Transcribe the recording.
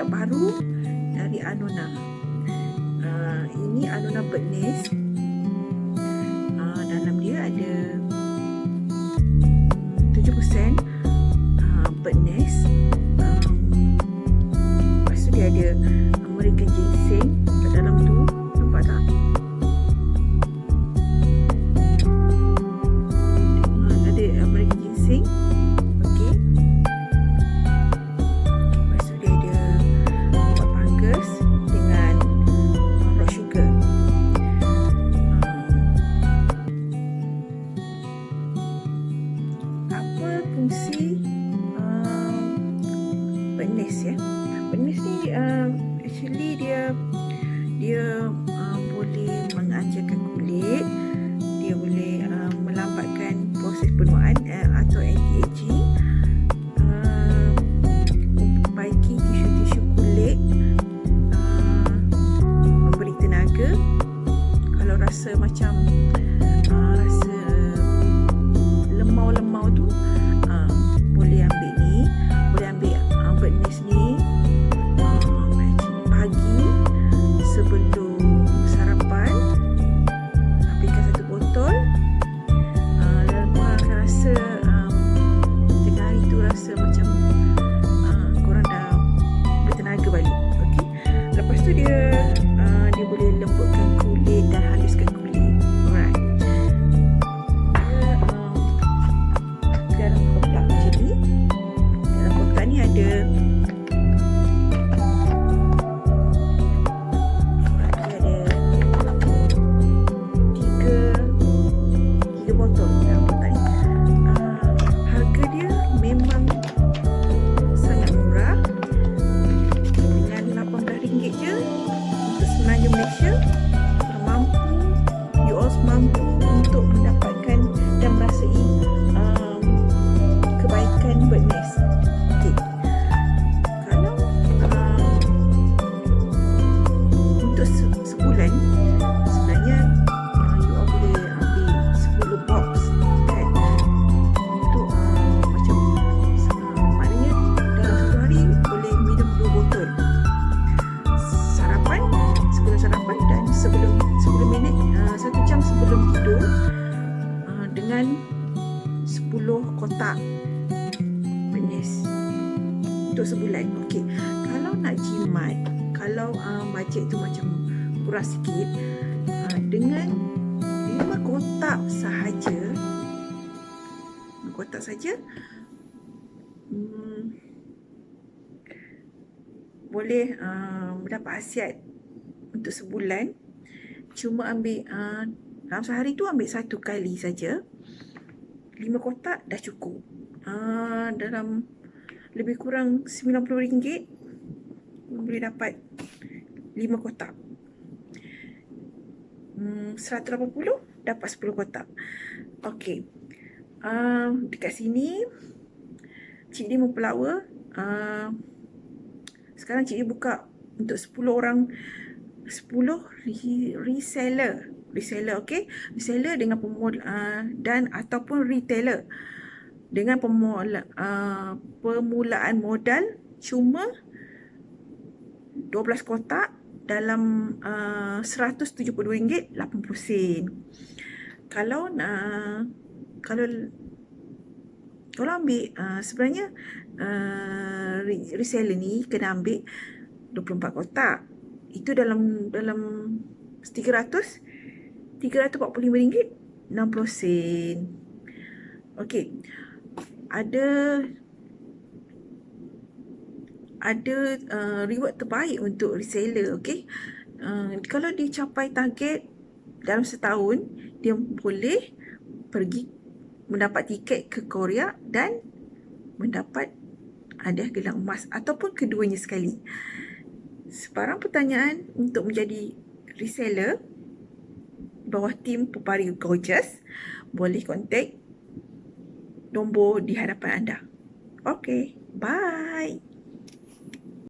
produk baru dari Annona. Ini Annona bird nest. Dalam dia ada 7% bird nest. Lepas tu dia ada American ginseng kat dalam tu. Nampak tak? Ada American ginseng. Okey. Lepas tu dia ada buah fungus dengan rock sugar. Apa fungsi bird nest ya? Bird nest ni actually dia boleh mengajarkan kulit, dia boleh melambatkan proses penuaan atau anti-aging, memperbaiki tisu-tisu kulit, memberi tenaga. Kalau rasa macam rasa lemau-lemau tu, boleh ambil ni, boleh ambil bird nest ni pagi sebelum sarapan. Ambilkan satu botol. Dan korang akan rasa tengah hari tu rasa macam korang dah bertenaga balik. Okey. Lepas tu dia boleh lembutkan kulit dan haluskan kulit. Alright. Dia dalam kotak macam ni. Dalam kotak ni ada tiga botol dalam kotak ni. Harga dia memang sangat murah, dengan RM18 je untuk semenanjung Malaysia. You all mampu untuk mendapatkan dan merasai kebaikan bird nest. Okay. Kalau untuk sebulan, sebenarnya you all boleh ambil 10 box kan, untuk macam maknanya dalam satu hari boleh minum 2 botol. Sarapan, sebelum sarapan dan sebelum 10 minit, 1 jam sebelum tidur, dengan 10 kotak bird nest untuk sebulan. Okey. Kalau nak jimat, kalau bajet tu macam kurang sikit, dengan 5 kotak sahaja, boleh mendapat khasiat untuk sebulan. Cuma ambil dalam sehari tu ambil 1 kali saja. 5 kotak dah cukup. Dalam lebih kurang RM90 boleh dapat 5 kotak. 180 dapat 10 kotak. Okey. Dekat sini Cik Di mempelawa. Sekarang Cik Di buka untuk 10 orang, 10 reseller, okey, reseller dengan dan ataupun retailer dengan permulaan modal cuma 12 kotak dalam RM172.80. Kalau ambil sebenarnya reseller ni kena ambil 24 kotak. Itu dalam RM345.60. Okey. Ada reward terbaik untuk reseller. Okey. Kalau dia capai target dalam setahun, dia boleh pergi mendapat tiket ke Korea dan mendapat hadiah gelang emas ataupun keduanya sekali. Sebarang pertanyaan untuk menjadi reseller bawah tim Pepari Gorgeous, boleh kontak nombor di hadapan anda. Okey, bye.